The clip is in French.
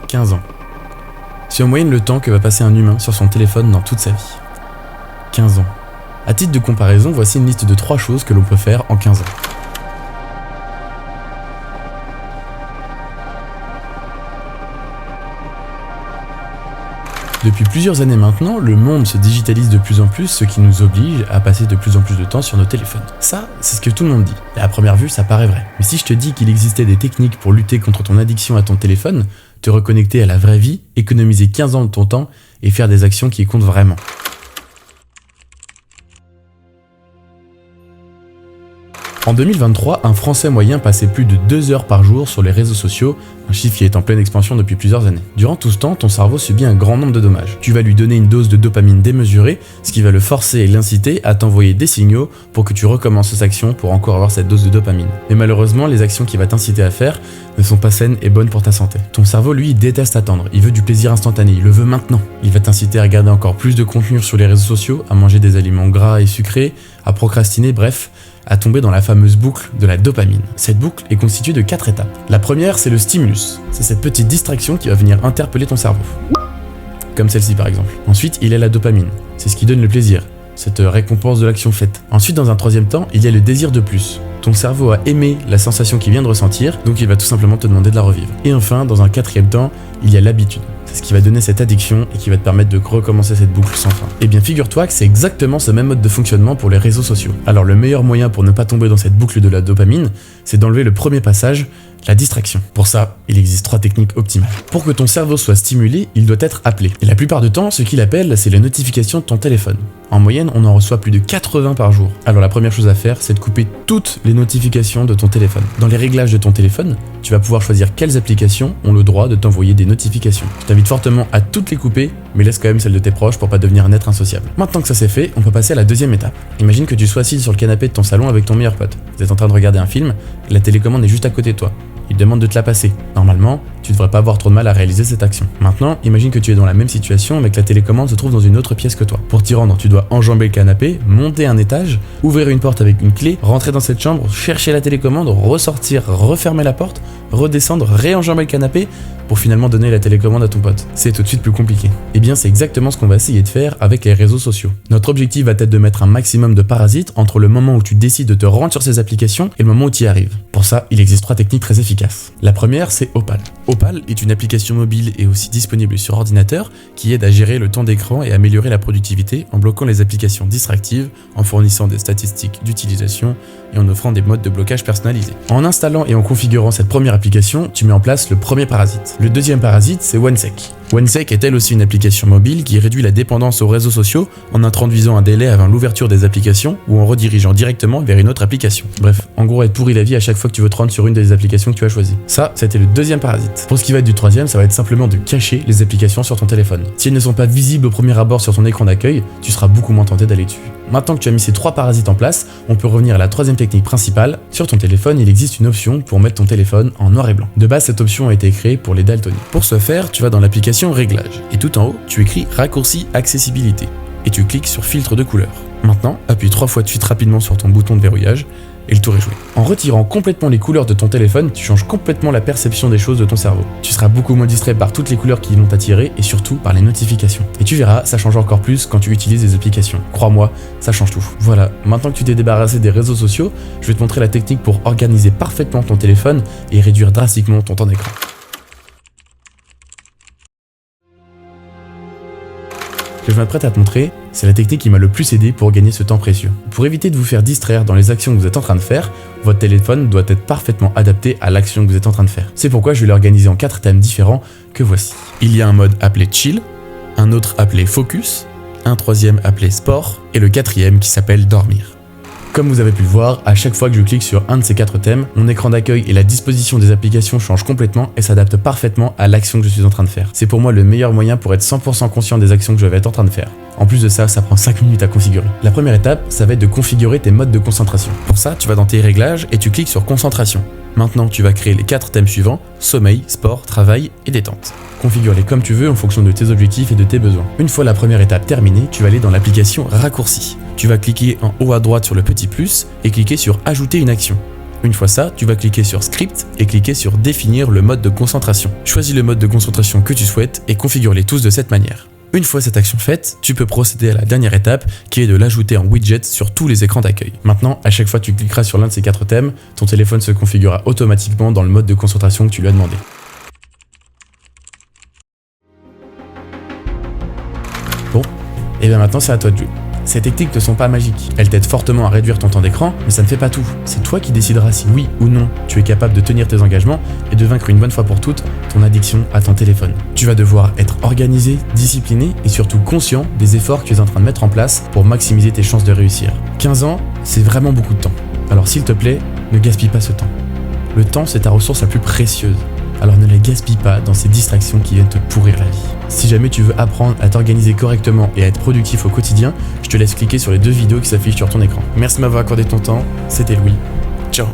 15 ans. C'est en moyenne le temps que va passer un humain sur son téléphone dans toute sa vie. 15 ans. À titre de comparaison, voici une liste de 3 choses que l'on peut faire en 15 ans. Depuis plusieurs années maintenant, le monde se digitalise de plus en plus, ce qui nous oblige à passer de plus en plus de temps sur nos téléphones. Ça, c'est ce que tout le monde dit. Et à première vue, ça paraît vrai. Mais si je te dis qu'il existait des techniques pour lutter contre ton addiction à ton téléphone, te reconnecter à la vraie vie, économiser 15 ans de ton temps et faire des actions qui comptent vraiment. En 2023, un Français moyen passait plus de 2 heures par jour sur les réseaux sociaux, un chiffre qui est en pleine expansion depuis plusieurs années. Durant tout ce temps, ton cerveau subit un grand nombre de dommages. Tu vas lui donner une dose de dopamine démesurée, ce qui va le forcer et l'inciter à t'envoyer des signaux pour que tu recommences ces actions pour encore avoir cette dose de dopamine. Mais malheureusement, les actions qu'il va t'inciter à faire ne sont pas saines et bonnes pour ta santé. Ton cerveau, lui, il déteste attendre, il veut du plaisir instantané, il le veut maintenant. Il va t'inciter à regarder encore plus de contenu sur les réseaux sociaux, à manger des aliments gras et sucrés, à procrastiner, bref, à tomber dans la fameuse boucle de la dopamine. Cette boucle est constituée de 4 étapes. La première, c'est le stimulus. C'est cette petite distraction qui va venir interpeller ton cerveau. Comme celle-ci par exemple. Ensuite, il y a la dopamine. C'est ce qui donne le plaisir, cette récompense de l'action faite. Ensuite, dans un troisième temps, il y a le désir de plus. Ton cerveau a aimé la sensation qu'il vient de ressentir, donc il va tout simplement te demander de la revivre. Et enfin, dans un quatrième temps, il y a l'habitude. C'est ce qui va donner cette addiction et qui va te permettre de recommencer cette boucle sans fin. Et bien figure-toi que c'est exactement ce même mode de fonctionnement pour les réseaux sociaux. Alors le meilleur moyen pour ne pas tomber dans cette boucle de la dopamine, c'est d'enlever le premier passage, la distraction. Pour ça, il existe 3 techniques optimales. Pour que ton cerveau soit stimulé, il doit être appelé. Et la plupart du temps, ce qu'il appelle, c'est les notifications de ton téléphone. En moyenne, on en reçoit plus de 80 par jour. Alors la première chose à faire, c'est de couper toutes les notifications de ton téléphone. Dans les réglages de ton téléphone, tu vas pouvoir choisir quelles applications ont le droit de t'envoyer des notifications. Je t'invite fortement à toutes les couper, mais laisse quand même celles de tes proches pour pas devenir un être insociable. Maintenant que ça c'est fait, on peut passer à la deuxième étape. Imagine que tu sois assis sur le canapé de ton salon avec ton meilleur pote. Vous êtes en train de regarder un film, et la télécommande est juste à côté de toi. Il te demande de te la passer. Normalement, tu devrais pas avoir trop de mal à réaliser cette action. Maintenant, imagine que tu es dans la même situation mais que la télécommande se trouve dans une autre pièce que toi. Pour t'y rendre, tu dois enjamber le canapé, monter un étage, ouvrir une porte avec une clé, rentrer dans cette chambre, chercher la télécommande, ressortir, refermer la porte, redescendre, réenjamber le canapé pour finalement donner la télécommande à ton pote. C'est tout de suite plus compliqué. Et bien c'est exactement ce qu'on va essayer de faire avec les réseaux sociaux. Notre objectif va être de mettre un maximum de parasites entre le moment où tu décides de te rendre sur ces applications et le moment où tu y arrives. Pour ça, il existe 3 techniques très efficaces. La première, c'est Opal. Opal est une application mobile et aussi disponible sur ordinateur qui aide à gérer le temps d'écran et améliorer la productivité en bloquant les applications distractives, en fournissant des statistiques d'utilisation et en offrant des modes de blocage personnalisés. En installant et en configurant cette première application, tu mets en place le premier parasite. Le deuxième parasite, c'est OneSec. OneSec est elle aussi une application mobile qui réduit la dépendance aux réseaux sociaux en introduisant un délai avant l'ouverture des applications ou en redirigeant directement vers une autre application. Bref, en gros, elle pourrit la vie à chaque fois que tu veux te rendre sur une des applications que tu as choisies. Ça, c'était le deuxième parasite. Pour ce qui va être du troisième, ça va être simplement de cacher les applications sur ton téléphone. Si elles ne sont pas visibles au premier abord sur ton écran d'accueil, tu seras beaucoup moins tenté d'aller dessus. Maintenant que tu as mis ces 3 parasites en place, on peut revenir à la troisième technique principale. Sur ton téléphone, il existe une option pour mettre ton téléphone en noir et blanc. De base, cette option a été créée pour les daltoniens. Pour ce faire, tu vas dans l'application Réglages et tout en haut, tu écris Raccourci accessibilité et tu cliques sur Filtre de couleur. Maintenant, appuie 3 fois de suite rapidement sur ton bouton de verrouillage et le tour est joué. En retirant complètement les couleurs de ton téléphone, tu changes complètement la perception des choses de ton cerveau. Tu seras beaucoup moins distrait par toutes les couleurs qui vont t'attirer et surtout par les notifications. Et tu verras, ça change encore plus quand tu utilises des applications. Crois-moi, ça change tout. Voilà, maintenant que tu t'es débarrassé des réseaux sociaux, je vais te montrer la technique pour organiser parfaitement ton téléphone et réduire drastiquement ton temps d'écran. Ce que je m'apprête à te montrer, c'est la technique qui m'a le plus aidé pour gagner ce temps précieux. Pour éviter de vous faire distraire dans les actions que vous êtes en train de faire, votre téléphone doit être parfaitement adapté à l'action que vous êtes en train de faire. C'est pourquoi je vais l'organiser en 4 thèmes différents que voici. Il y a un mode appelé Chill, un autre appelé Focus, un troisième appelé Sport et le quatrième qui s'appelle Dormir. Comme vous avez pu le voir, à chaque fois que je clique sur un de ces 4 thèmes, mon écran d'accueil et la disposition des applications changent complètement et s'adaptent parfaitement à l'action que je suis en train de faire. C'est pour moi le meilleur moyen pour être 100% conscient des actions que je vais être en train de faire. En plus de ça, ça prend 5 minutes à configurer. La première étape, ça va être de configurer tes modes de concentration. Pour ça, tu vas dans tes réglages et tu cliques sur Concentration. Maintenant, tu vas créer les 4 thèmes suivants, sommeil, sport, travail et détente. Configure-les comme tu veux en fonction de tes objectifs et de tes besoins. Une fois la première étape terminée, tu vas aller dans l'application Raccourci. Tu vas cliquer en haut à droite sur le petit plus et cliquer sur Ajouter une action. Une fois ça, tu vas cliquer sur Script et cliquer sur Définir le mode de concentration. Choisis le mode de concentration que tu souhaites et configure-les tous de cette manière. Une fois cette action faite, tu peux procéder à la dernière étape qui est de l'ajouter en widget sur tous les écrans d'accueil. Maintenant, à chaque fois que tu cliqueras sur l'un de ces 4 thèmes, ton téléphone se configurera automatiquement dans le mode de concentration que tu lui as demandé. Bon, et bien maintenant c'est à toi de jouer. Ces techniques ne sont pas magiques, elles t'aident fortement à réduire ton temps d'écran, mais ça ne fait pas tout. C'est toi qui décideras si oui ou non tu es capable de tenir tes engagements et de vaincre une bonne fois pour toutes ton addiction à ton téléphone. Tu vas devoir être organisé, discipliné et surtout conscient des efforts que tu es en train de mettre en place pour maximiser tes chances de réussir. 15 ans, c'est vraiment beaucoup de temps. Alors s'il te plaît, ne gaspille pas ce temps. Le temps, c'est ta ressource la plus précieuse. Alors ne la gaspille pas dans ces distractions qui viennent te pourrir la vie. Si jamais tu veux apprendre à t'organiser correctement et à être productif au quotidien, je te laisse cliquer sur les 2 vidéos qui s'affichent sur ton écran. Merci de m'avoir accordé ton temps, c'était Louis. Ciao.